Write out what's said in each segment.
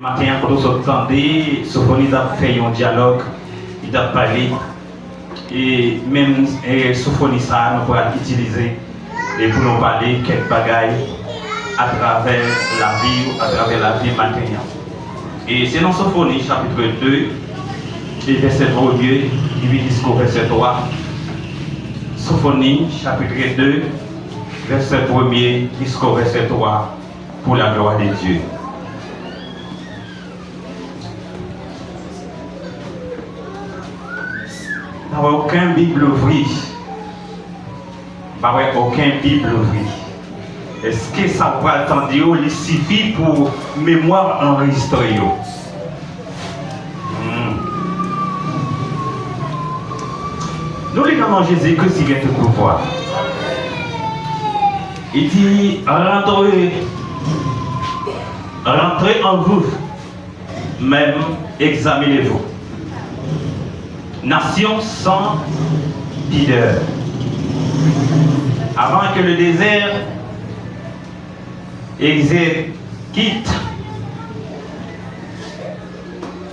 Matin, quand on s'entendait, Sophonie a fait un dialogue, il a parlé, et même Sophonie, ça, nous pourrons l'utiliser et pour nous parler quelques bagailles à travers la vie matin. Et c'est dans Sophonie, chapitre 2, et verset 1er, et jusqu'au verset 3. Sophonie, chapitre 2, verset 1er jusqu'au verset 3, pour la gloire de Dieu. Pas aucun Bible ouvri. Pas aucun Bible ouvri. Est-ce que ça va attendre, il suffit pour mémoire enregistrée? Nous lisons dans Jésus-Christ, il y a tout pouvoir. Il dit, rentrez en vous, même examinez-vous. Nation sans leader. Avant que le désert quitte,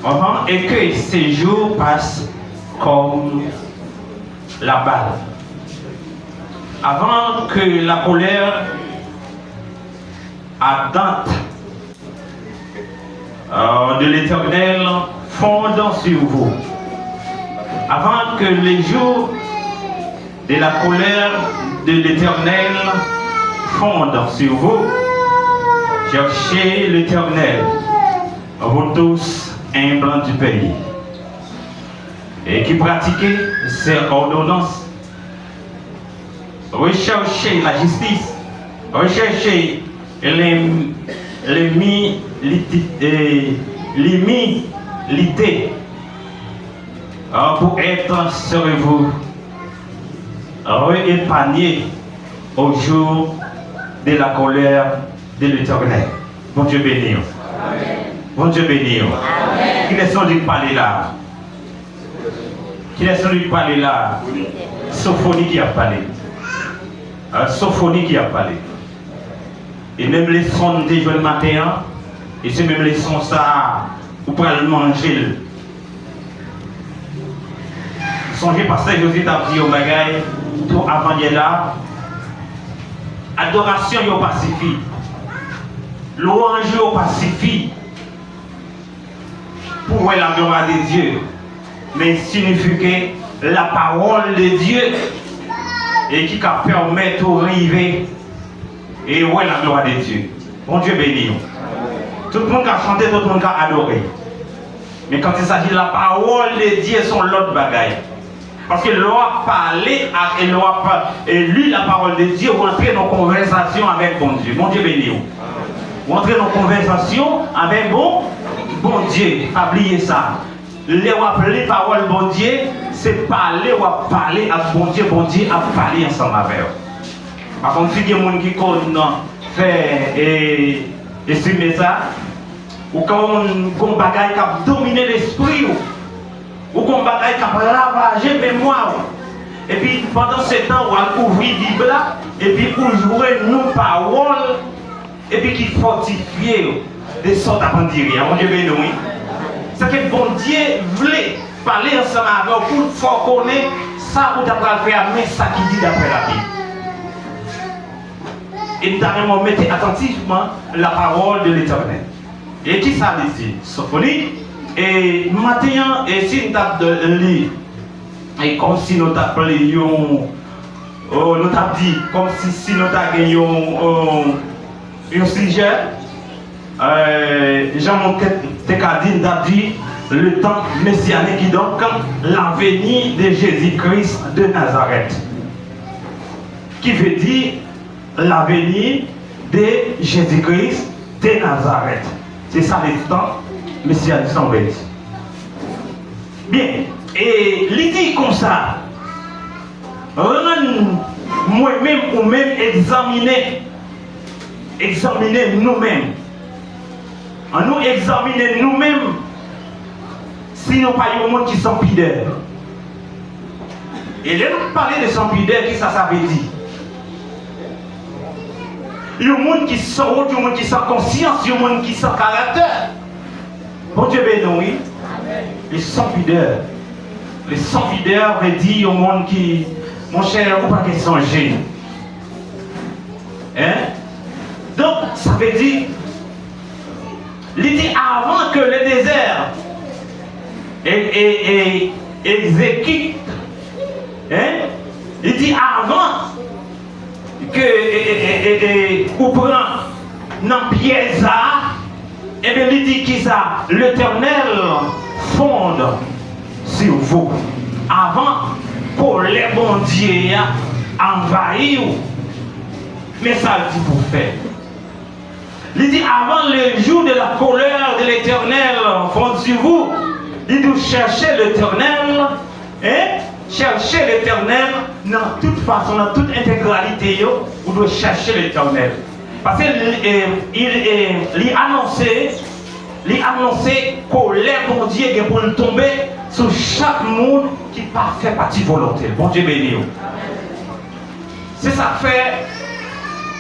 avant et que ces jours passent comme la balle. Avant que la colère ardente de l'Éternel fonde sur vous. Avant que les jours de la colère de l'Éternel fondent sur vous, cherchez l'Éternel, vous tous humbles du pays, et qui pratiquez ces ordonnances. Recherchez la justice, recherchez l'humilité, pour être sur vous, réépargné au jour de la colère de l'Éternel. Bon Dieu béni. Bon Dieu béni. Qui est-ce qui parle là? Qui est-ce qui parle là? Sophonie qui a parlé. Sophonie qui a parlé. Et même les sons des jeunes matin, et c'est même les sons ça, vous pouvez le manger. Songez parce que Jésus t'a dit au bagaille, tout avant d'y là, adoration au Pacifique, louange au Pacifique, pour la gloire de Dieu, mais signifie que la parole de Dieu et qui permet de arriver et où est la gloire de Dieu. Bon Dieu béni. Tout le monde a chanté, tout le monde a adoré. Mais quand il s'agit de la parole de Dieu, sont l'autre bagaille. Parce que l'on a parlé et lu la parole de Dieu, vous entrez dans une conversation avec bon Dieu. Bon Dieu béni. Vous entrez dans une conversation avec bon Dieu. Oubliez ça. Les paroles bon Dieu, c'est parler ou parler à bon Dieu a parlé ensemble avec vous. Par contre, si il y a des gens qui fait et suivre ça, ou quand on bagaille qui a dominé l'esprit, ou qu'on bagaille qui a ravagé la mémoire. Et puis pendant ce temps, on va ouvrir la Bible et puis pour jouer nos paroles et puis qui fortifie des sortes à dire. Mon Dieu béni. C'est que bon Dieu voulait parler ensemble avec vous pour faire connaître ça ou d'après faire, mais ça qui dit d'après la Bible. Et nous avons mis attentivement la parole de l'Éternel. Et qui ça dit? Sophonie. Et maintenant, et si nous avons lire, et comme si nous avons dit, comme si nous avons un sujet, Jean-Montet Tekadine a dit le temps messianique, donc l'avenir de Jésus-Christ de Nazareth. Qui veut dire l'avenir de Jésus-Christ de Nazareth. C'est ça le temps messianique, on veut dire. Bien, et il dit comme ça, moi-même ou même examiner nous-mêmes. En nous examiner nous-mêmes, si nous parlons au monde qui sont pudeurs. Et là, nous parlons de sans pudeur, qui ça veut dire? Il y a des gens qui sont haut, il y a des gens qui sont conscience, il y a des gens qui sont caractère. Bon Dieu béni, les sans pudeurs. Les sans pudeurs veut dire au monde qui, mon cher, vous pas qu'à songer. Hein? Donc, ça veut dire, il dit avant que le désert exécute, hein? Il dit avant que vous prenez dans pièce, et bien il dit qui ça? L'Éternel fonde sur vous. Avant que les bons dieux envahissent, mais ça le dit pour faire. Il dit avant le jour de la colère de l'Éternel fonde sur vous. Il dit chercher l'Éternel, hein? Chercher l'Éternel dans toute façon, dans toute intégralité, vous devez chercher l'Éternel. Parce qu'il a annoncé que les bon Dieu pour tomber sur chaque monde qui pas fait partie volontaire. Bon Dieu béni. C'est ça que fait.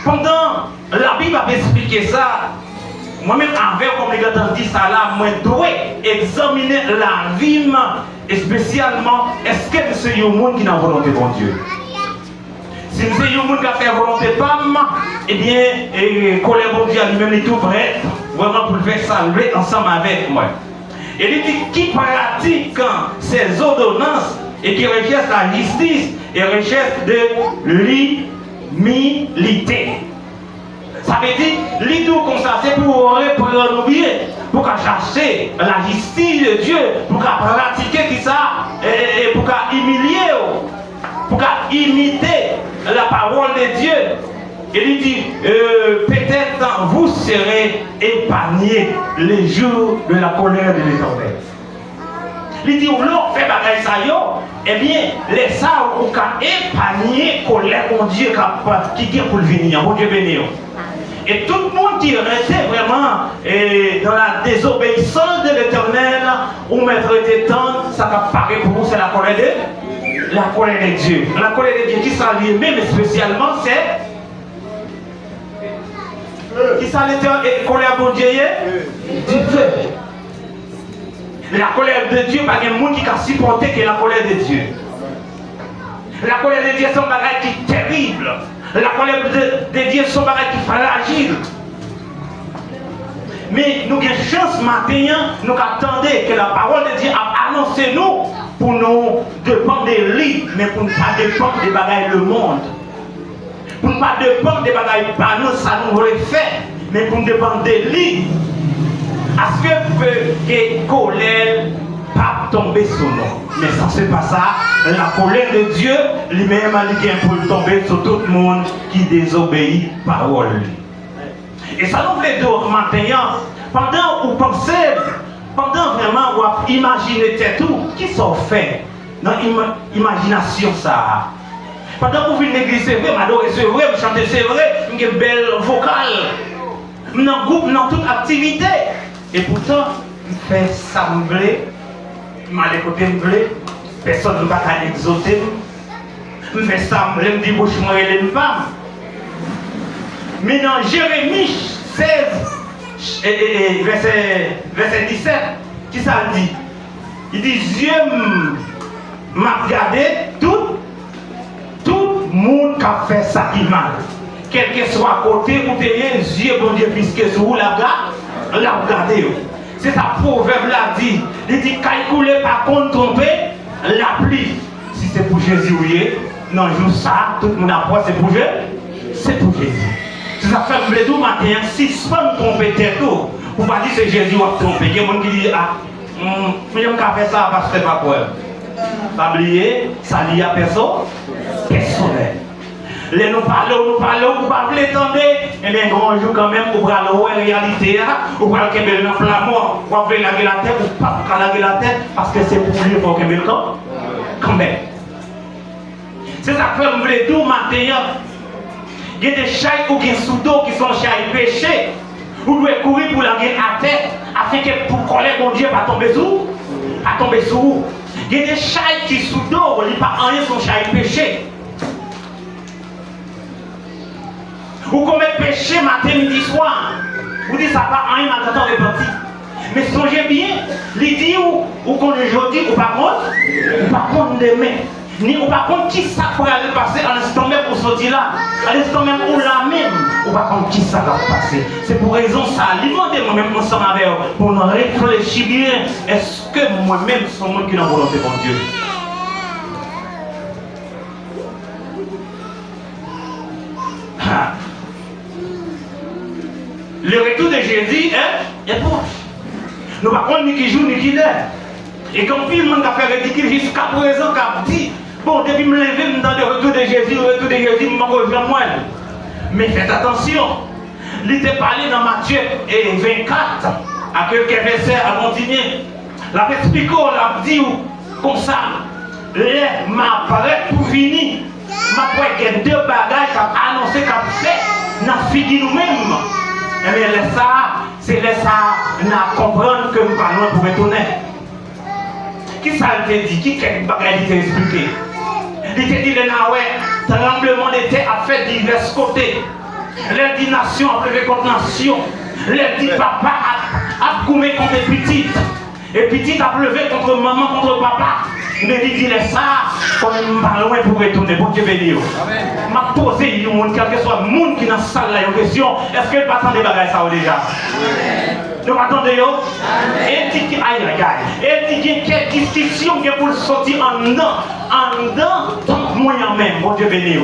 Pendant la Bible a expliqué ça. Moi-même, avec comme les gars dit ça là, moi je dois examiner la vie et spécialement, est-ce que c'est un monde qui n'a volonté de Dieu? Si c'est un monde qui a fait volonté de femme, eh bien, colère bon Dieu lui-même est tout prêt, vraiment pour le faire saluer ensemble avec moi. Et il dit qui pratique ces ordonnances et qui recherche la justice et recherche de l'humilité. Ça veut dire, l'idou comme ça, c'est pour oublier, pour chercher la justice de Dieu, pour pratiquer qui ça, et pour humilier, pour imiter la parole de Dieu. Il dit, peut-être vous serez épargnés les jours de la colère de l'Éternel. Il dit, où l'on fait bagaille ça, eh bien, les ça, ou qu'à épargner colère, mon Dieu, qui vient pour le venir, mon Dieu béni. Et tout le monde qui restait vraiment dans la désobéissance de l'Éternel, ou mettre des temps, ça apparaît pour vous, c'est la colère de Dieu. La colère de Dieu qui s'allie, même spécialement, c'est qui s'allie colère de Dieu, du feu. La colère de Dieu, pas de monde qui a supporté que la colère de Dieu. La colère de Dieu, c'est un bagage qui est terrible. La colère de Dieu, c'est un bagage qui est fragile. Mais nous avons chance maintenant, nous attendons que la parole de Dieu a annoncé nous pour nous dépendre de lui, mais pour ne pas dépendre des bagages le monde. Pour ne pas dépendre des bagages par nous, ça nous aurait fait, mais pour nous dépendre de lui. Est-ce que que colère pas tomber sur nous? Mais ça c'est pas ça. La colère de Dieu lui-même a vient pour tomber sur tout le monde qui désobéit parole. Et ça nous fait dire maintenant, pendant vous pensez, pendant vraiment vous imaginez tout, qui sont faits dans l'imagination ça. Pendant que vous venez l'église, c'est vrai, m'adorer c'est vrai, vous chantez c'est vrai, vous avez une belle vocale, dans groupe, dans toute activité. Et pourtant, vous faites sembler, mal écouté, personne ne va pas exaucer. Vous faites sembler, vous dites, bouche moi et les femmes. Mais dans Jérémie 16, verset 17, qui ça dit? Il dit, Dieu m'a regardé tout le monde qui a fait ça qui mal. Quel que soit à côté, vous tenez Dieu, bon Dieu, puisque sur vous la regardez. C'est ça, proverbe là dit. Il dit, calculez par contre tomber la pluie. Si c'est pour Jésus, oui, non, joue ça, tout le monde apprend, c'est pour Jésus. C'est pour Jésus. C'est ça, fait le tout matin, si c'est pas tromper tête, vous pas dire c'est Jésus qui a trompé. Il y a des gens qui disent, ah, je vais faire ça parce que c'est pas quoi. Pas oublier, ça lie à personne. Personnel. Les nous parlons, vous parlez, attendez, et bien, grand jour quand même, vous parlez en réalité, vous parlez qu'il y a un flamand, vous pouvez laver la tête, ou pas laver la tête, parce que c'est pour lui, il faut qu'il y ait le camp. Quand même. C'est ça que vous voulez tout matin. Il y a des chailles ou des sous-dos qui sont chailles péchés. Vous devez courir pour la guerre à tête, afin que pour coller mon Dieu va tomber sur vous. Va tomber sur vous. Il y a des chailles qui sous-dos, ils ne pas rien sont chailles péchés. Vous commettez péché matin, midi, soir. Vous dites ça pas rien, maintenant repenti. Mais songez bien, il dit ou qu'on aujourd'hui, ou par contre demain. Ni ou par contre qui ça pourrait aller passer à l'instant même pour sortir là, à l'instant même où là même, ou par contre qui ça va passer. C'est pour raison ça, alimenter moi-même ensemble avec eux, pour nous réfléchir bien, est-ce que moi-même suis un monde qui n'a volonté pour Dieu? Le retour de Jésus est proche. Nous par contre ni qui joue ni qui dort. Et comme tout le monde a fait ridicule jusqu'à présent, qui a dit, bon, depuis me lever dans le retour de Jésus, je ne reviens moins. Mais faites attention, il était parlé dans Matthieu 24, à quelques versets à continuer. La explique, on l'a dit comme ça, ma parole pour finir, ma parole qu'il y a deux bagages qui ont annoncé, qui ont fait, n'a fini nous-mêmes. Et bien, c'est ça, n'a comprendre que nous parlons pour retourner. Qui ça t'a dit? Qui quelque bagaille t'a expliqué? Il t'a dit, le tremblement de terre a fait divers côtés. Les dit nation a levé contre nation. Les dit papa a coumé contre les petites. Et petites a levé contre maman, contre papa. Mais il dit, ça, comme je pas loin pour retourner. Bon Dieu béni. Je m'a posé, quel que soit le monde qui est dans la salle, là, une question, est-ce qu'il pas attendre des bagailles ça déjà? Nous attendons, et dit qu'il y a quelques discussions pour sortir en dedans, tant moyen même, bon Dieu béni.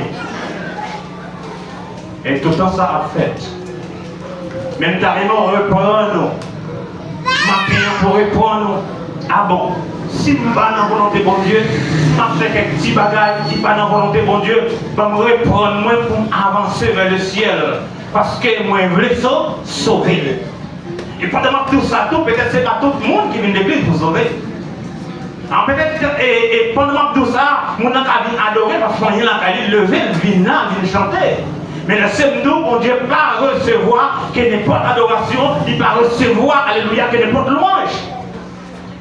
Et tout ça a fait. Même carrément, reprendre-nous. Matin pour reprendre-nous. Ah bon, si je ne suis pas dans la volonté de bon Dieu, je fais quelques petits bagages qui ne sont pas dans la volonté de bon Dieu, je vais me reprendre moi pour avancer vers le ciel. Parce que moi, je veux sauver. Et pendant tout ça, peut-être c'est pas tout le monde qui vient de l'église pour sauver. Alors peut-être, et pendant tout ça, mon gens qui viennent adorer, parce qu'on vient lever, viennent là, viennent chanter. Mais le seul nous, mon Dieu, pas recevoir que n'importe adoration, il va recevoir, alléluia, que n'importe louange.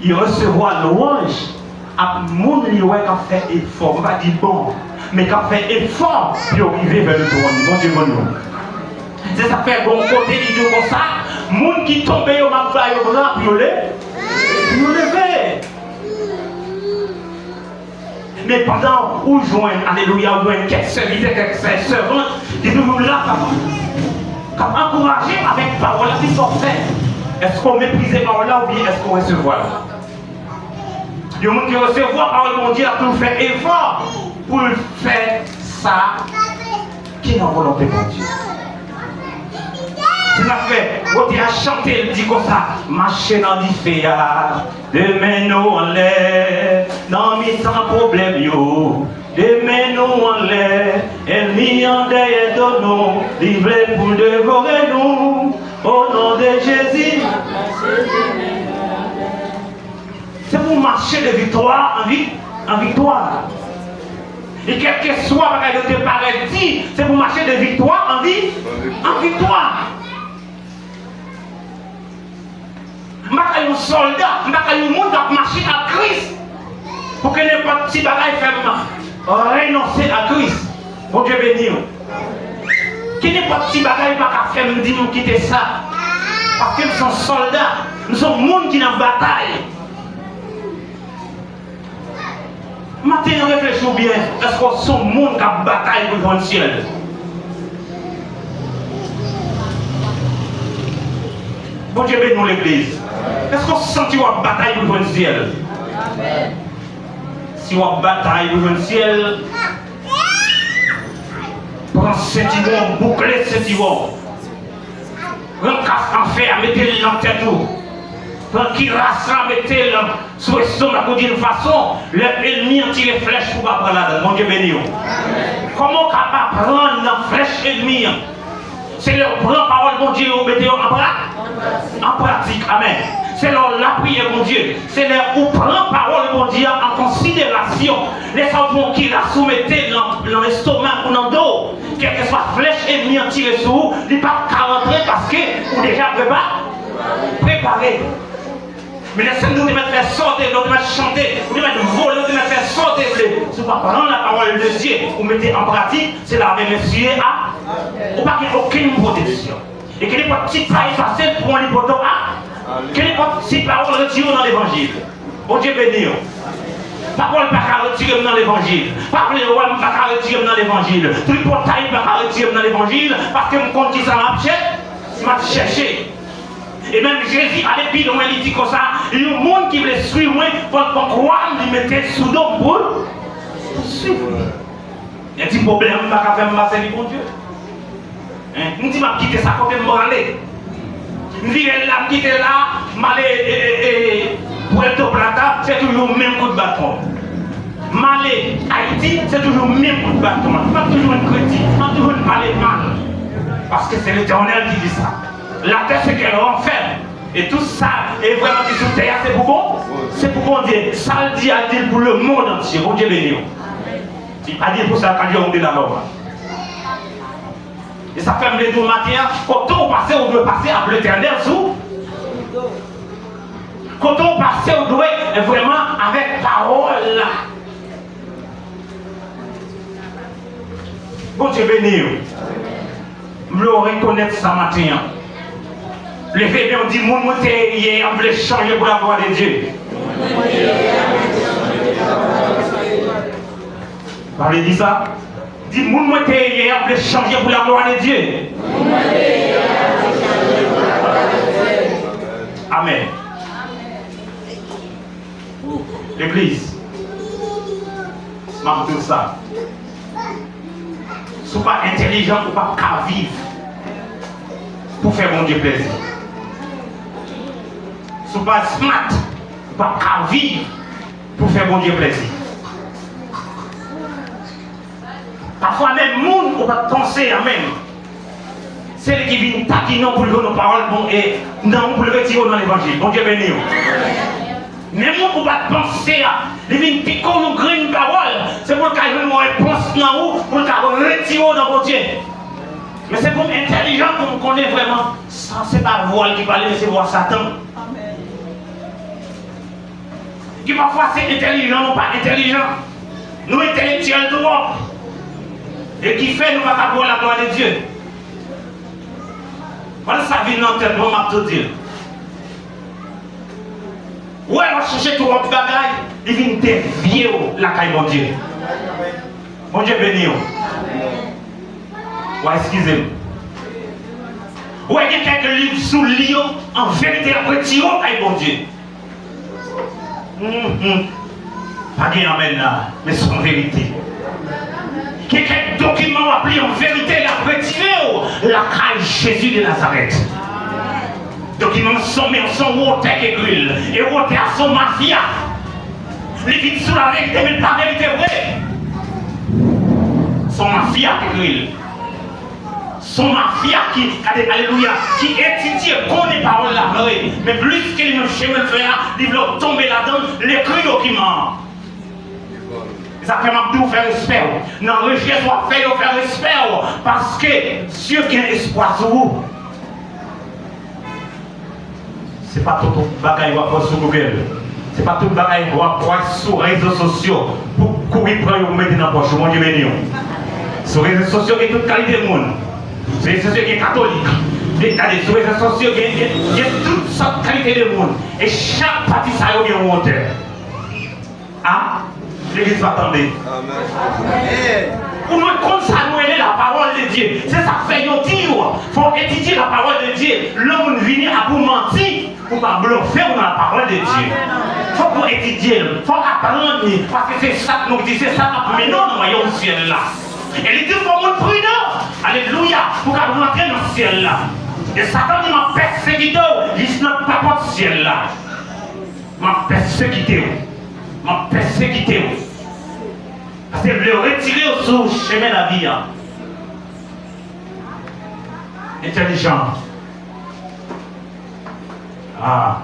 Il recevoir louange à mon lieu qui a fait effort, on va dire bon, mais qui a fait effort pour arriver vers le trône. Mon Dieu, mon nom. C'est ça fait bon côté, il dit comme ça. Moun qui tombe au mabla au bras, puis on lever. Mais pendant où joignent, alléluia, où joignent quelques serviteurs, quelques servantes, ils nous là comme encourager avec parole qui sont faites. Est-ce qu'on méprise parole là ou bien est-ce qu'on recevoir? Il y a des gens qui reçoivent parole de mon Dieu a tout fait effort pour faire ça qui est en volonté de Dieu. C'est la fait, on dit à chanter, il dit comme ça, marcher dans l'iféa, demain nous en l'air, non mais sans problème yo, demain nous en l'air, elle n'y en derrière de nous, livré pour dévorer nous, au nom de Jésus. C'est pour marcher de victoire en victoire. Et quel que soit ce que te paraît dit, c'est pour marcher de victoire en victoire. Je suis un soldat, je suis un monde qui marche à Christ. Pour que n'importe qui bagaille fait renoncer à Christ. Bon Dieu béni. Que n'importe qui bagaille pas faire me dire quitter ça. Parce que nous sommes soldats, nous sommes monde qui est en bataille. Maintenant, réfléchissons bien. Est-ce qu'on est un monde qui a bataille pour le ciel? Bon Dieu bénis l'église. Est-ce qu'on sent qu'il y a une bataille pour le ciel? Si on a une bataille pour le ciel, prends ce tibon, bouclez ce tibon. Prends casse en fer, mettez-le dans la tête. Prends qui rassera, mettez-le sur le stomac d'une façon, l'ennemi a tiré flèche pour pas prendre là-dedans. Bon Dieu bénis. Comment capable prendre la flèche ennemie? C'est leur prendre parole, mon Dieu, vous mettez en pratique. Amen. C'est leur la prière, mon Dieu. C'est leur où prend parole, mon Dieu, en considération. Les savons qui la soumettez dans l'estomac ou dans le dos. Quelle que soit flèche ennemie en tiré sur vous, il n'est pas qu'à rentrer parce que vous déjà préparé. Mais laissez-nous de mettre faire sortir, de mettre chanter, de mettre voler, de mettre faire sortir. Si vous prendre la parole de Dieu, vous mettez en pratique, c'est la même monsieur à. Ou pas qu'il n'y ait aucune protection. Et qu'il n'y ait pas de petite faille facile pour un lipoton à. Quelle si parole retirée dans l'évangile. Bon Dieu béni. Parole pas qu'à retirer dans l'évangile. Parole pas qu'à retirer dans l'évangile. Tripotaille pas qu'à retirer dans l'évangile. Parce que mon compte qui ça m'a cherché. Et même Jésus, à l'épi, il dit comme ça, il y a un monde qui veut suivre moi, pour croire, il mettait sous l'homme pour suivre. Il y a un petit problème, je ne vais pas faire ma servir pour Dieu. Je dis, je vais quitter ça côté de aller. Je dis, je quitter là, m'aller Puerto Plata, c'est toujours le même coup de bâton. M'aller Haïti, c'est toujours le même coup de bâton. Pas toujours un crédit, pas toujours parler mal. Parce que c'est l'Éternel qui dit ça. La terre, c'est qu'elle renferme. Et tout ça est vraiment dit sous terre, c'est pour bon. C'est pour bon Dieu. Ça le dit à dire pour le monde entier. Bon Dieu béni. Il n'a pas dit pour ça quand Dieu est là-bas. Et ça fait les deux matières. Quand on passe, on doit passer à l'Éternel sous. Quand on passe, on doit vraiment avec parole. Bon Dieu béni. Je veux reconnaître ça matin. Les bébés ont dit, mon moté, on voulait changer pour la gloire de Dieu. Parlez dit ça. Dit, mon moté, on voulait changer pour la gloire de Dieu. Amen. L'église. Je dis ça. Si vous n'êtes pas intelligent, vous ne pouvez pas vivre pour faire mon Dieu plaisir. Si vous n'êtes pas smart, vous ne pouvez pas vivre pour faire mon Dieu plaisir. Parfois même, le monde ne peut pas penser à même. C'est lui qui vient taquiner pour lui donner nos paroles et non pour le retirer dans l'évangile. Bon Dieu béni. Mais moi, pour ne pas penser à les vignes piquer nos graines paroles, c'est pour le cas de nous réponse dans vous, pour le cas de retirer dans vos Dieu. Mais c'est comme intelligent pour nous connaître vraiment. Ça, c'est pas voile qui parle, mais c'est voir Satan. Amen. Qui parfois c'est intelligent, non pas intelligent. Nous intellectuels tout le monde. Et qui fait nous pas voir la gloire de Dieu. Voilà ça vient dans tête, on m'a tout dire. Ouais, on va chercher tout le monde bagaille, il vient dévier la caille mon Dieu. Mon Dieu béni. Ouais, excusez-moi. Ouais, il y a quelques livres sous le lit, en vérité, retiré, caille mon Dieu. Pas bien amène là, mais c'est en vérité. Quelques documents appelés en vérité, la retiré, la caille Jésus de Nazareth. Documents sont mais son water qui grille et water à son mafia. Les vides sous la vérité, mais pas vérité vraie. Son mafia qui grille. Son mafia qui, alléluia, qui étudie, connaît parole la vraie. Mais plus qu'il me chemin le faire, il veut tomber là-dedans, l'écrit document. Ça fait m'abdou faire respect. Non, rejet soit fait faire respect. Parce que Dieu qui a espoir sur vous. Ce n'est pas tout le bagaille qu'on va sur Google. Ce n'est pas tout le bagaille qu'on va voir sur les réseaux sociaux pour courir prendre et vous mettre dans la poche. Mon Dieu béni. Sur les réseaux sociaux, il y a toute qualité de monde. Sur les réseaux sociaux, il y a catholique. Sur les réseaux sociaux, il y a toutes sortes de qualités de monde. Et chaque partie, ça a bien un hauteur. Ah, l'église va attendre. Amen. Pour nous comme ça, nous aider la parole de Dieu. C'est ça que fait nous dire. Il faut étudier la parole de Dieu. L'homme vient à vous mentir pour ne pas bluffer dans la parole de Dieu. Il faut qu'on étudie, il faut apprendre. Parce que c'est ça que nous disons, c'est ça que nous voyons au ciel là. Et il dit qu'il faut être prudent. Alléluia. Pour qu'on rentre dans le ciel là. Et Satan dit m'a persécuté. Il dit non, pas pour le ciel là. M'a persécuté. M'a persécuté. Parce que le retirer sur le chemin de la vie. Intelligent. Ah,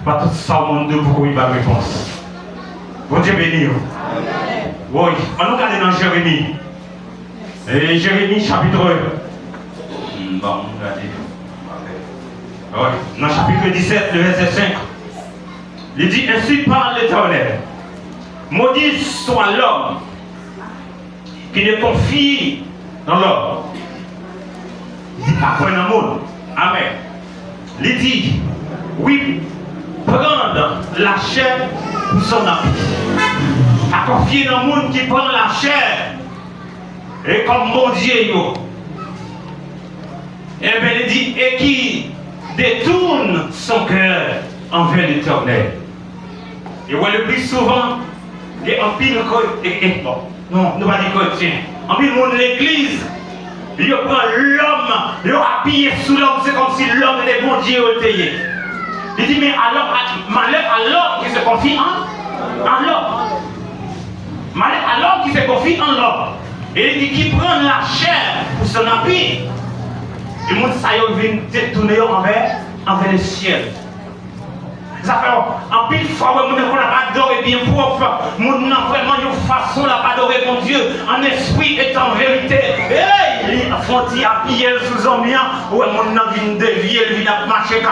pas tout ça au monde pour qu'il y ait une réponse. Bon Dieu béni. Oui, on nous regarde dans Jérémie. Et Jérémie chapitre. Bon, regardez. Oui, dans chapitre 17, le verset 5. Il dit ainsi parle l'Éternel. Maudit soit l'homme qui ne confie dans l'homme. Il dit pas quoi dans le monde. Amen. Il dit Oui, prendre la chair pour son appui. À confier dans le monde qui prend la chair. Et comme mon Dieu, et bien il dit, et qui détourne son cœur envers l'Éternel. Et ouais, le plus souvent, il y a un pile bon, non, nous va dire chrétien. En pile monde de l'église, il prend l'homme, il appuie sur l'homme, c'est comme si l'homme était bon Dieu au théier. Il dit, mais alors, malheur à l'homme qui se confie en l'homme. Malheur à l'homme qui se confie en l'homme. Et il dit qu'il prend la chair pour son appui. Et le monde vient détourner envers le ciel. Ça fait en pile fois, on n'a pas adoré bien propre. On a vraiment une façon d'adorer mon Dieu en esprit et en vérité. Et il faut appuyer sous son bien. Ouais, mon a vient dévier, il vient marcher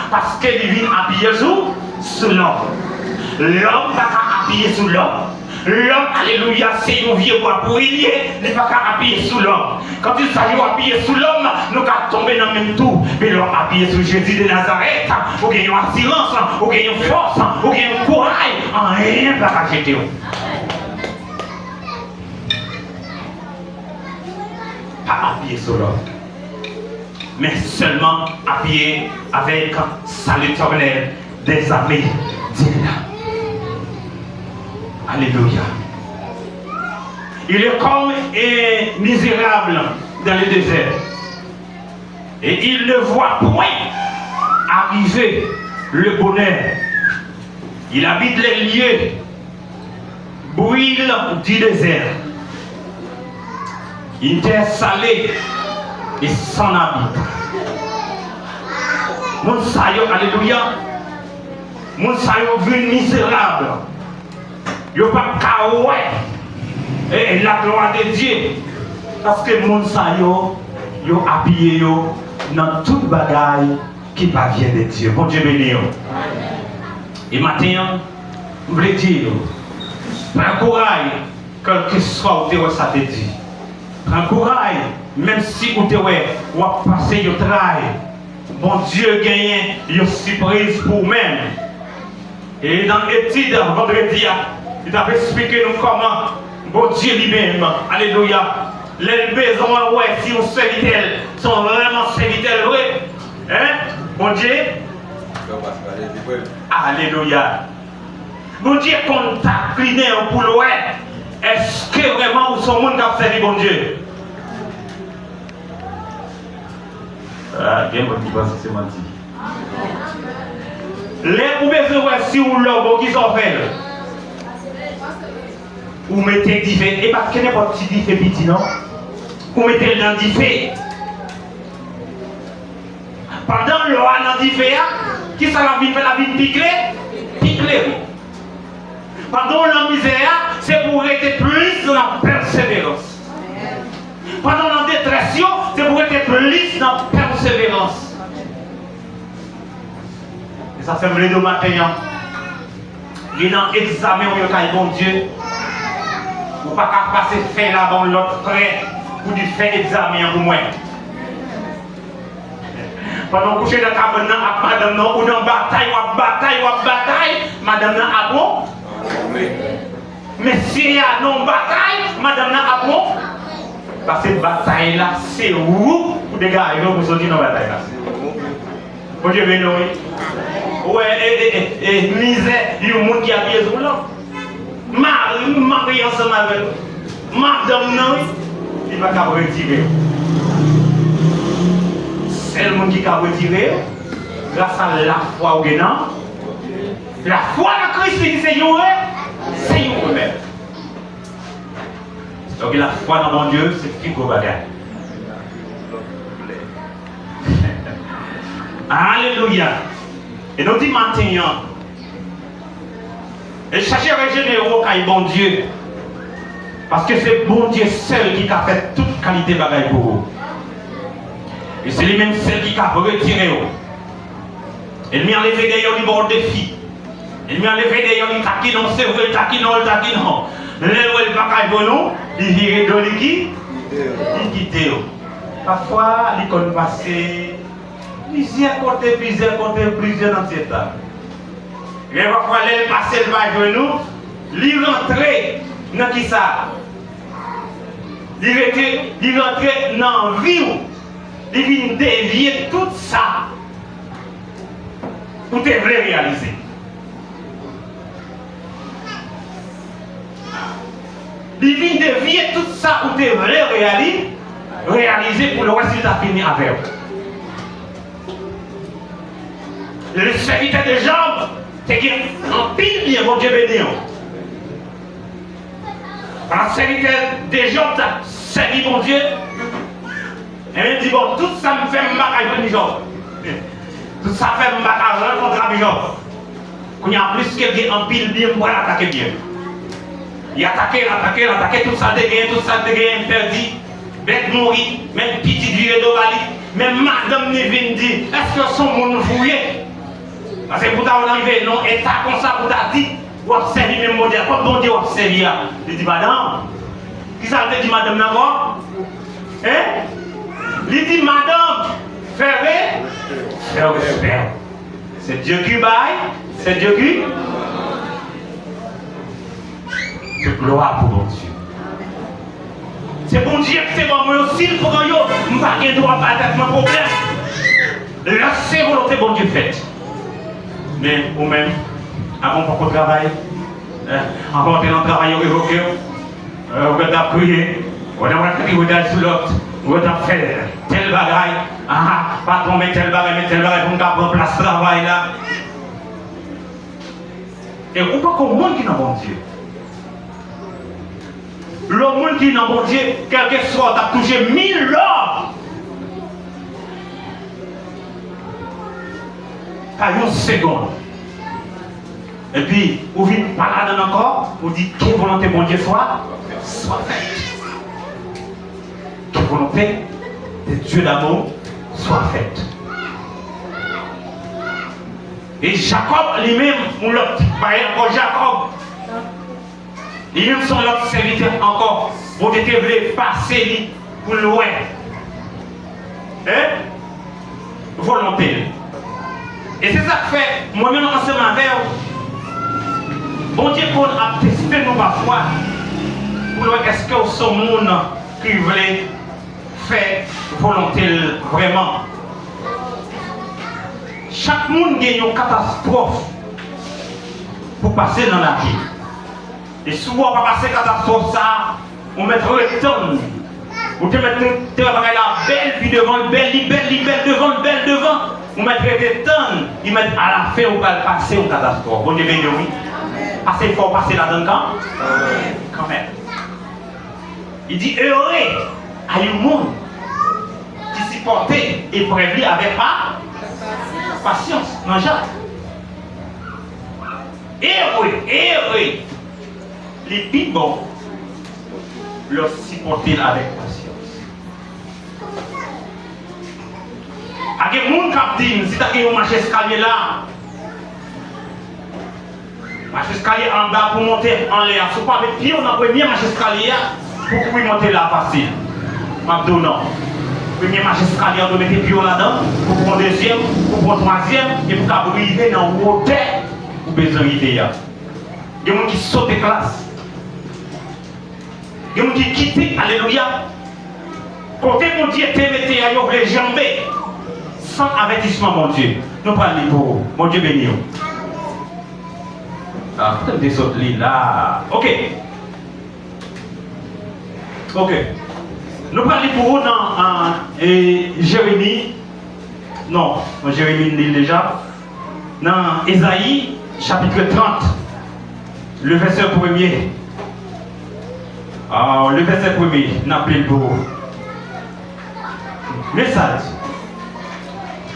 parce qu'il vient appuyer sous l'homme. L'homme va appuyer sous l'homme. L'homme, alléluia, c'est un vieux bois pour il n'est pas qu'à appuyer sous l'homme. Quand il s'agit d'appuyer sous l'homme, nous qu'à tomber dans le même tout. Mais l'homme appuyer sous Jésus de Nazareth, ou qu'il y ait une assurance, ou qu'il y ait une force, ou qu'il y ait un courage, en rien pas qu'à jeter. Pas appuyer sur l'homme, mais seulement appuyer avec sa l'éternel des armées divines. Alléluia. Il est comme un misérable dans le désert. Et il ne voit point arriver le bonheur. Il habite les lieux brûlés du désert. Une terre salée et sans habit. Mon saillot, alléluia. Mon saillot vu misérable. Il n'y a pas de et la gloire de Dieu. Parce que mon saillot, il a appuyé dans toute bagaille qui vient de Dieu. Bon Dieu béni. Et maintenant, je voulais dire, prends courage, quel que soit où ça te dit. Prends courage, même si vous avez passé le travail. Bon Dieu gagne une surprise pour vous-même. Et dans l'étude, vendredi, il a expliqué nous comment bon Dieu lui-même, alléluia, les besoins, ouais, si on serviteurs sont vraiment serviteurs, vrai, hein, bon Dieu, alléluia, bon Dieu contact client pour le ouais, est-ce que vraiment vous sont monde qui a servi bon Dieu? Ah, bien, bon Dieu, c'est menti. Les besoins, si vous l'avez, qui sont faits. Vous mettez du fait, et parce que n'importe qui dit fait petit, non? Vous mettez dans du fait. Pendant le an du fait, qui ça la vie fait la vie piclée? Piclée. Pendant la misère, c'est pour être plus dans la persévérance. Pendant la détresse, c'est pour être plus dans la persévérance. Et ça fait me le matin. Il y a un examen où il y a bon Dieu. Vous ne pouvez pas passer faire là dans l'autre prêt pour du faire examen pour moi. Pendant que vous couchez dans la cabane, madame, ou dans bataille, madame, a bon. Mais s'il y a une bataille, madame, a bon. Parce que cette bataille là, c'est où pour des gars, ils vont sortir dans la bataille là. Bon Dieu, béni. Ouais, et misère, il y a un monde qui a bien sur l'homme. Marie ensemble avec madame, non, il va pas retirer. C'est le monde qui va retirer grâce à la foi au Guénan. La foi de Christ, c'est une même. Donc la foi dans mon Dieu, c'est plus gros bagage. Alléluia. Et nous disons maintenant, et cherchez à régénérer au bon Dieu. Parce que c'est bon Dieu seul qui a fait toute qualité de bagaille pour vous. Et c'est lui-même seul qui a retiré vous. Il m'a enlevé d'ailleurs du bon défi. Il m'a enlevé d'ailleurs du taquinon, c'est vrai, le taquinon. L'élève le bagaille pour nous, il vire dans les qui? Il quitte. Parfois, il peut passer Plusieurs côtés, plusieurs dans cet état. Et parfois, elle passe le bas genou, lui rentrer dans qui ça? Il rentrer dans la vie, il vient dévier tout ça pour te réaliser. Il vient dévier tout ça pour te réaliser pour le reste il a fini avec. Le serviteur de Job, c'est qu'il en pile bien, mon Dieu béni. Le serviteur de Job, ça servi mon Dieu. Et il dit, bon, tout ça me fait mal avec Job. Tout ça fait mal contre Job. Quand il y a plus quelqu'un en pile bien, pour l'attaquer bien. Il attaque, tout ça dégaine, perdu. Bête mourir, même petite virée d'Ovali, même madame ne vient dire, est-ce que son monde fouillé? Parce que pour t'arriver, non, état comme ça, pour t'as dit, vous observez même mon Dieu, comme bon Dieu observe, il dit, madame, qui ça veut dire madame d'abord? Hein? Il dit, madame, frère, c'est Dieu qui baille, c'est Dieu qui. C'est gloire pour mon Dieu. C'est bon Dieu, c'est bon moi aussi, pour que je ne pas droit à attaquer mon problème. Laissez volonté, bon Dieu, faites. Mais vous-même, avant pour qu'on travaille, encore dans le travail, vous évoquez, vous avez prié, vous avez fait sur l'autre, vous avez fait tel bagaille, pas tomber tel bagaille pour nous prendre place de travail là. Et vous pas comme monde qui n'a bon Dieu. Le monde qui n'a bon Dieu, quel que soit, tu as touché 1000 l'or. T'as une seconde. Et puis, vous venez par là encore, vous dites que volonté bon Dieu soit faite. Que volonté de Dieu d'amour soit faite. Et Jacob lui-même, on l'a parlé encore Jacob. Et même son autre serviteur encore, vous devez passer pour loin. Hein? Volonté. Et c'est ça que fait, moi-même ensemble avec vous, bon Dieu qu'on a testé nous parfois, pour voir est-ce que ce monde qui voulait faire volonté vraiment. Chaque monde a une catastrophe pour passer dans la vie. Et souvent, on va passer catastrophe ça, on met le temps. On te met la belle, puis devant, belle devant. On met le temps, ils mettent à la fin, on va passer aux catastrophes. On est bien oui. Assez fort, passer là-dedans quand même. Il dit heureux à un monde qui supportait et prévu avec patience. Non, Jacques. Heureux. Les bibons le supporter avec patience. Il y a des gens qui disent, si tu as un marché escalier là, marché escalier en bas pour monter en l'air, si tu pas avec pied, on a premier marché escalier pour pouvoir monter là facile. Je dis non. Premier marché escalier, on doit mettre pied là-dedans, pour prendre deuxième, pour prendre troisième, et pour arriver dans le hauteur, pour besoin d'arriver. Il y a des gens qui sautent de classe. Il y a des gens qui quittent, alléluia. Côté mon Dieu, tu mettais à les jambes, sans avertissement, mon Dieu. Nous parlons pour vous. Mon Dieu béni. Ah, vous des autres là. Ok. Nous parlons pour vous dans Jérémie. Non, Jérémie lit déjà. Dans Ésaïe, chapitre 30, le verset 1er. Le verset 1er, n'appelle pour vous. Message.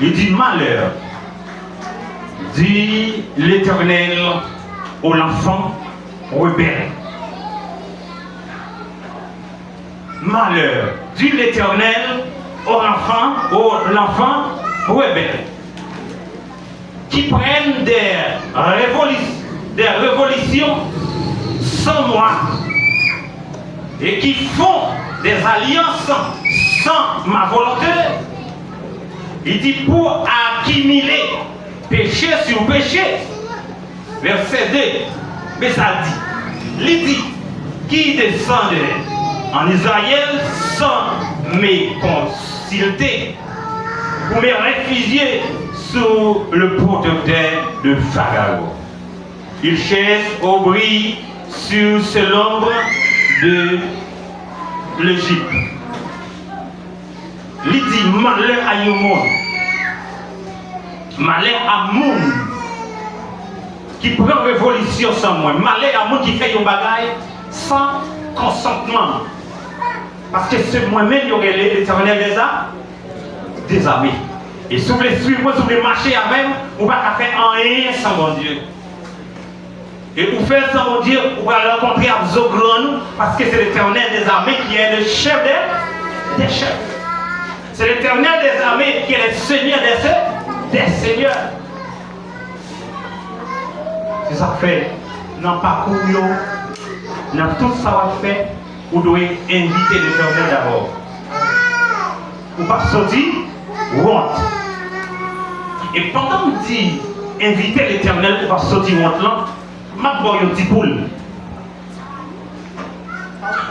Il dit malheur, dit l'Éternel aux enfants rebelles. Malheur, dit l'Éternel aux enfants rebelles qui prennent des révolutions sans moi et qui font des alliances sans ma volonté Il dit pour accumuler péché sur péché. Verset 2. Mais ça dit, il dit, qui descendait en Israël sans me consulter pour me réfugier sous le protecteur de Pharaon. Il cherche au bruit sur l'ombre de l'Égypte. Il dit malheur à un monde, malheur à un monde qui prend révolution sans moi, malheur à un monde qui fait un bagage sans consentement. Parce que c'est moi-même qui aurait l'Éternel des armées. Et si vous voulez suivre, si vous voulez marcher avec, vous ne pouvez pas faire rien sans mon Dieu. Et vous faites sans mon Dieu, vous allez rencontrer Abzogron, parce que c'est l'Éternel des armées qui est le chef des chefs. C'est l'Éternel des armées qui est le Seigneur des seigneurs. C'est ça que fait dans le parcours, dans tout ça que fait, vous devez inviter l'Éternel d'abord. Vous ne pouvez pas sortir, honte. Et pendant que vous dites inviter l'Éternel pour ne pas sortir honte là, je vais un petit poule.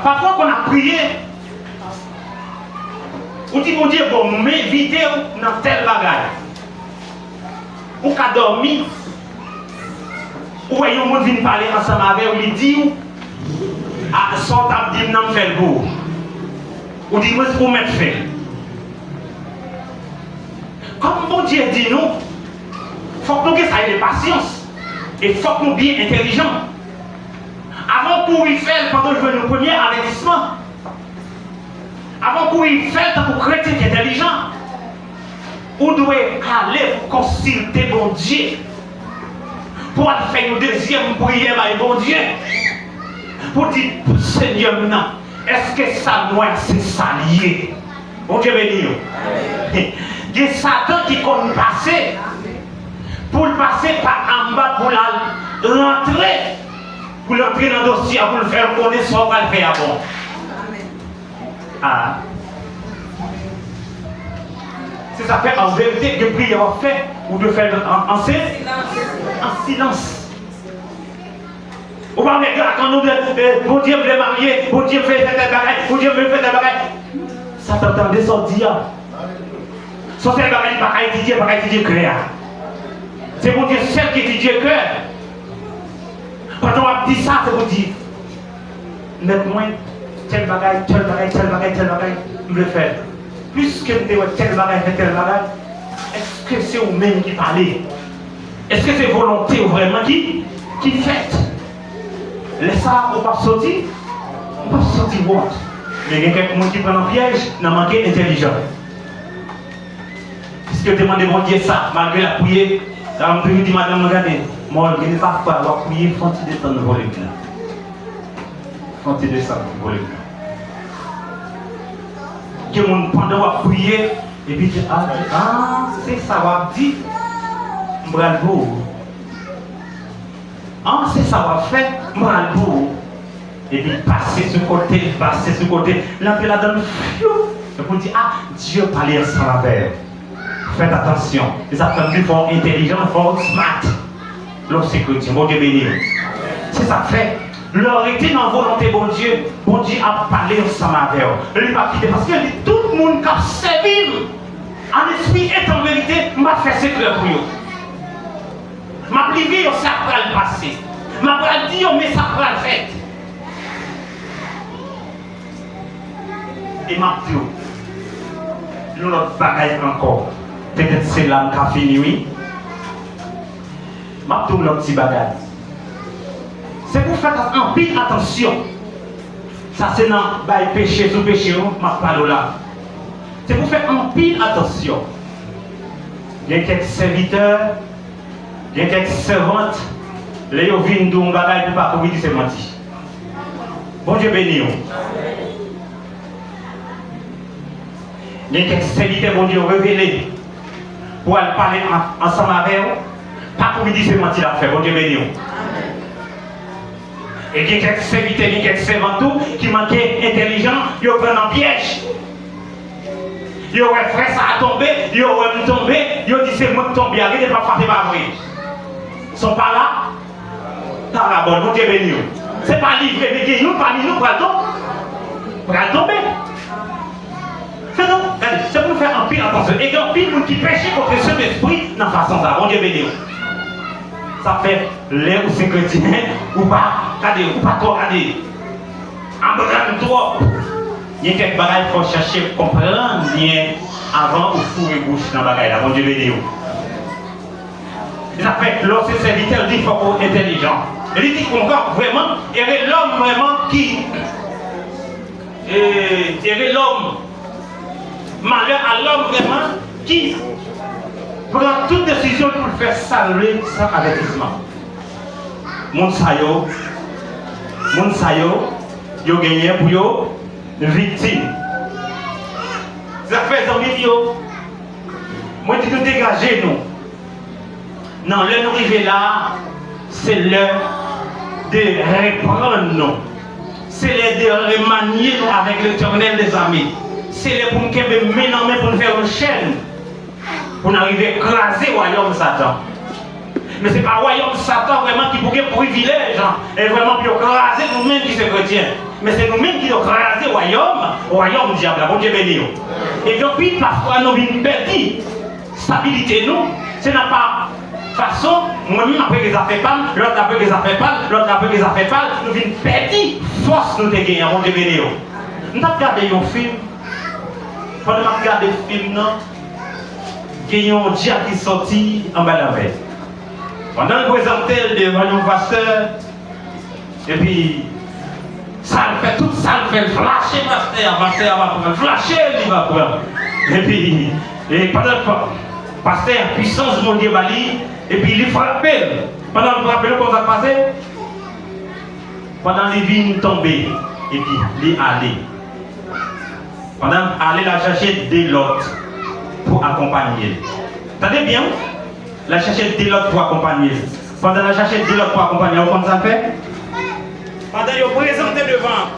Parfois qu'on a prié, on dit mon Dieu, bon, m'inviter dans tel bagage. On a dormi, ou voyez un monde vient parler ensemble avec vous, il dit, ah, son table dit, non, fait le beau. Ou dit, moi, c'est pour mettre fait. Comme mon Dieu dit nous, il faut que nous ayons de patience. Et il faut que nous soyons bien intelligents. Avant qu'on y fasse, pendant que je veux nos premiers avertissements, avant qu'on y fasse, pour chrétien qui est intelligent, on doit aller consulter mon Dieu. Pour faire une deuxième prière avec mon Dieu. Pour dire, Seigneur, est-ce que ça, moi, c'est salié? Bon Dieu béni. Il y a Satan qui compte passer. Pour le passer par en bas, pour la rentrer. Pour l'entrer dans le dossier, pour le faire connaître, soit on va le faire bon. Ah. C'est ça fait en vérité que prière fait ou de faire en silence. On va mettre quand nous bon Dieu me marier, bon Dieu me fait cette bagaille, bon Dieu me fait cette bagaille. Ça t'entendait sortir. Sur cette bagaille, pas étudier cœur. C'est pour dire celle qui étudie cœur. Quand on a dit ça, c'est pour dire nettement tel bagaille, je le fais. Puisque nous devons tel bagaille, est-ce que c'est vous-même qui parlez? Est-ce que c'est volonté vraiment qui fait? Laissez ça, on va sortir. On va sortir what? Mais il y a quelqu'un qui prend un piège, n'a manqué intelligent. Puisque demandez mon Dieu ça, malgré la prière, dans le pays dit madame, regardez, moi je ne sais pas quoi, on va prier, faut-il descendre le volume là? Faut-il descendre le volume là? Que mon pendant va prier et puis c'est ça va dire bravo. C'est ça va faire bravo. Et puis passer ce côté, là puis la donne et pour dire Dieu parlait ensemble avec. Faites attention. Les appels plus fort intelligent, fort smart. Lorsque mon Dieu béni. C'est ça fait. Leur été dans la volonté bon Dieu a parlé ensemble avec eux. Il va quitter parce que tout le monde qui a servi en esprit et en vérité m'a fait secret pour eux. M'a privé ça va le passer. M'a pas dit mais ça va le faire. Et m'a dit nous notre bagaille encore. Peut-être c'est là qu'a fini oui. M'a dit notre petit bagage. C'est pour faire en pile attention. Ça c'est dans le péché sous péché, ma parole là. C'est pour faire en pile attention. Il y a quelques serviteurs, il y a quelques servantes, les gens viennent d'un bagage pour pas qu'on dise c'est menti. Bon Dieu béni. Il y a quelques serviteurs, bon Dieu révélé, pour aller parler ensemble avec eux, pas qu'on dise c'est menti la fait. Bon Dieu béni. Et il y a quelques serviteurs, il y a quelques servants qui manquaient intelligents, ils prennent un piège. Yo ouais frère ça a tombé, yo ouais me tomber, yo dit c'est moi qui tombe, arrêtez pas faire pas vrai. Ils sont pas là. Par la bonne, mon Dieu béni. C'est pas livré, mais il y a parmi nous pour tomber. C'est donc, c'est pour faire un pire attention. Et un pire qui pêche contre ce esprit dans la façon ça, mon Dieu béni. Ça fait l'air où c'est chrétien ou pas, regardez, ou pas trop, regardez. En bras trop. Il y a quelques bagages qu'il faut chercher à comprendre bien avant ou fourrer bouche dans la bagaille, mon Dieu béni. Ça fait lorsque c'est serviteur dit qu'il faut être intelligent. Il dit encore vraiment, il y avait l'homme vraiment qui. Il y avait l'homme. Malheur à l'homme vraiment qui prend toute décision pour le faire saluer sans avertissement. Mon sayo, yo gagné pour yo victime. Ça fait un vidéo. Moi, je dis dégager nous. Non, l'heure d'arriver là, c'est l'heure de reprendre nous. C'est l'heure de remanier nous avec l'Éternel des amis. C'est l'heure pour nous mener pour nous faire une chaîne. Pour nous arriver à écraser le royaume de Satan. Mais ce n'est pas le royaume de Satan vraiment qui pourrait privilège. Et vraiment pour écraser nous-mêmes qui sommes chrétiens. Mais c'est nous-mêmes qui devons écraser le royaume du diable. Bon Dieu béni. Et puis parfois nous avons perdu stabilité nous. Ce n'est pas façon, moi-même après que ça fait pas, l'autre après que ça fait pas, l'autre après que ça fait pas, nous venons perdre force nous te gagner. Bon Dieu béni. Nous avons regardé un film. Pendant que je regarde le film, il y a un diable qui est sorti en bas de la veille. Pendant que je présentais devant le pasteur, et puis ça le fait, tout ça le fait flasher, pasteur va flasher, il va prendre. Et puis, pendant que le pasteur, puissance de mon Dieu, et puis il frappe. Pendant qu'il frappe, comment ça passe? Pendant qu'il vient tomber, et puis il est allé. Pendant aller la chercher des lots pour accompagner. Attendez bien, la chercher des lots pour accompagner. Pendant la chercher des lots pour accompagner, vous comprenez ça fait? Pendant que vous présentez devant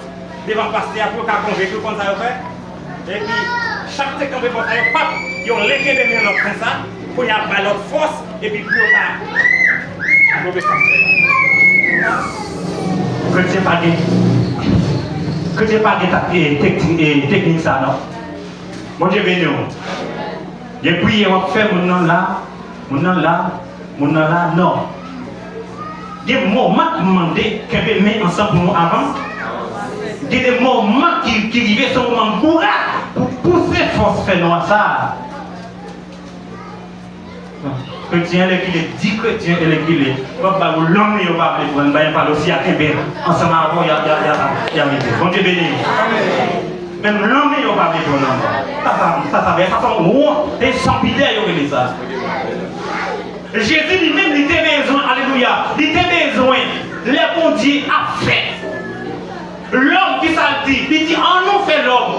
le pasteur pour qu'on convaincu, comment ça fait? Et puis, chaque fois qu'on veut faire un pape, ils ont légué des mains comme ça, pour y avoir l'autre force, et puis plus on va. Que Dieu pas que Dieu pas technique ça, non? Mon Dieu béni. Et puis, on va faire mon nom là, non. Il y a des moments qui demandent qu'on met ensemble pour nous avant. Il y a des moments qui arrivent sur le moment courage pour pousser force faire nous ça. Chrétien, il est dit chrétien, il est l'homme, il va parler aussi à Québec. Ensemble avant, il y a bon Dieu béni. Même l'homme, il va parler pour l'homme. Ça va être et sans pitié, il y a ça. Jésus lui-même, il était besoin, alléluia, il était besoin, le bon Dieu a fait. L'homme qui s'est dit, il dit, en nous fait l'homme.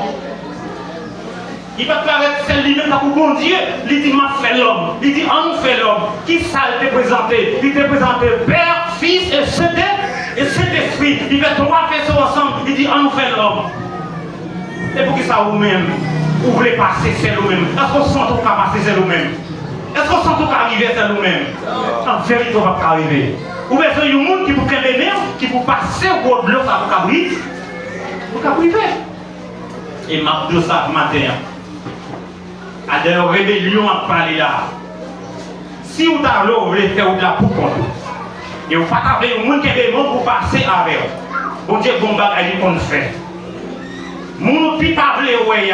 Il va paraître celle lui-même pour bon Dieu, il dit, m'a fait l'homme. Il dit, en nous fait l'homme. Qui ça te présenté? Il te présenté Père, Fils et Saint-Esprit. Il fait trois faisceaux ensemble. Il dit, en nous fait l'homme. Et pour qui ça vous-même, vous voulez passer c'est vous-même? Est-ce qu'on sent qu'on va passer c'est vous-même? Est-ce qu'on sent qu'on va arriver c'est nous-mêmes? En vérité, on va pas arriver. Ou bien il y a un monde qui vous créer qui vous passer au bout de l'eau, ça vous arriver. Vous arriver. Et ma de ça matin. À des rébellions à parler là. Si vous avez l'eau, vous voulez faire de la pour contre. Et vous ne pas avec un monde qui est pour passer avec. Bon Dieu, bon bagage qu'on fait. Mon ne peut pas vouloir ouais.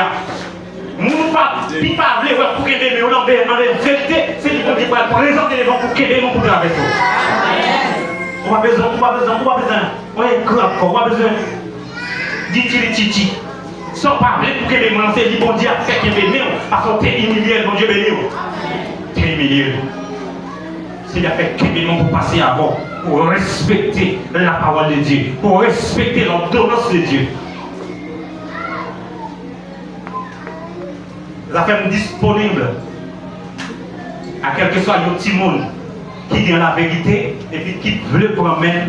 Mon ne peut pas vouloir pour qu'il y ait en vérité, c'est lui qui va présenter les gens pour qu'il y ait pour traverser. On a besoin. Oui, on a besoin. Dit-il. Sans parler pour que les gens disent bon Dieu a fait qu'il y ait parce qu'on t'est humilié, bon Dieu béni. T'es humilié. C'est a fait qu'il y ait pour passer avant, pour respecter la parole de Dieu, pour respecter l'ordonnance de Dieu. La femme disponible à quel que soit le petit monde qui dit la vérité et puis qui veut promettre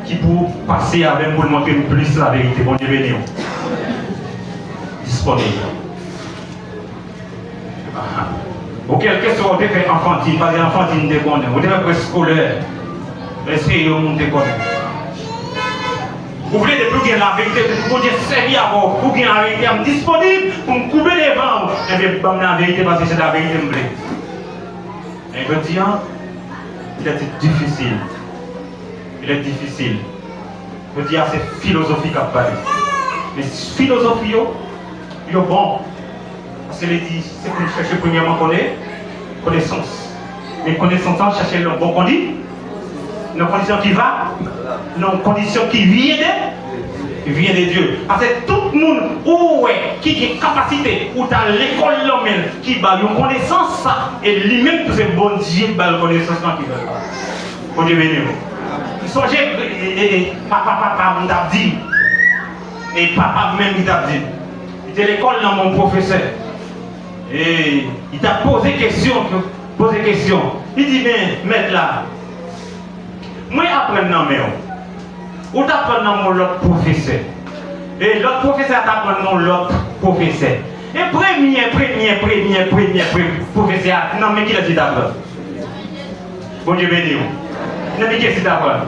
qui pour passer avec pour montrer plus la vérité. Bon Dieu béni. Disponible. Ok, qu'est-ce que vous avez fait enfantine? Parce que enfantine, vous connaissez. Vous avez fait scolaire. Essayez de monter comme vous voulez de plus gagner la vérité, pour que vous servir à vous, pour gagner la vérité disponible, pour me couper les vents. Et bien, vous la vérité parce que c'est la vérité. Et je dis, il est difficile. Il est difficile. Je dis, c'est philosophique à parler. Mais philosophie, il est bon. Parce que c'est pour chercher premièrement connaissance. Mais connaissance, chercher le bon qu'on dit. Une condition qui va, une condition qui vient de Dieu. Parce que tout le monde qui a une capacité, ou dans l'école qui a une connaissance, et lui-même, c'est bon Dieu qui a une connaissance qui va. Bon Dieu béni. Songez, papa m'a dit, et papa même il t'a dit, il était à l'école dans mon professeur, et il t'a posé question. Il dit, mais maître là, moi j'apprends dans mes ou t'apprends dans mon autre professeur. Et l'autre professeur t'apprend dans l'autre professeur. Et premier professeur, non mais qui l'a dit d'apprendre? Bon Dieu béni. Non mais qui l'a dit d'apprendre?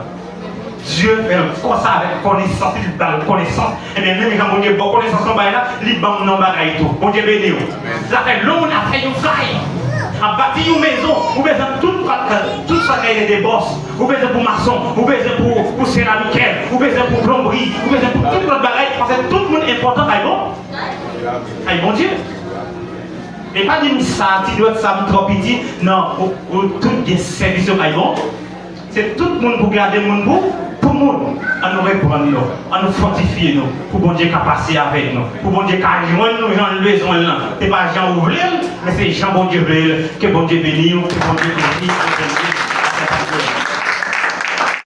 Dieu fait comme ça avec connaissance, il donne connaissance. Et bien même quand mon Dieu bon connaissance, il donne non bagaille tout. Bon Dieu béni. Ça fait l'on a fait une faille. À bâtir une maison, vous avez tout ça qui est des bosses, vous avez pour maçon, vous avez pour céramique, vous avez pour plomberie, vous avez pour toute notre bagaille, parce que tout le monde est important, aïe bon Dieu. Et pas dire ça, tu dois être ça, trop petit, non, tout est service, aïe bon. C'est tout le monde pour garder le monde pour le monde, à nous reprendre, à nous fortifier, pour bon Dieu qui a passé avec nous, pour bon Dieu qui a joint nous, Jean le besoin là. Ce n'est pas Jean ouvrir, mais c'est Jean bon Dieu que bon Dieu bénisse, que bon Dieu bénisse.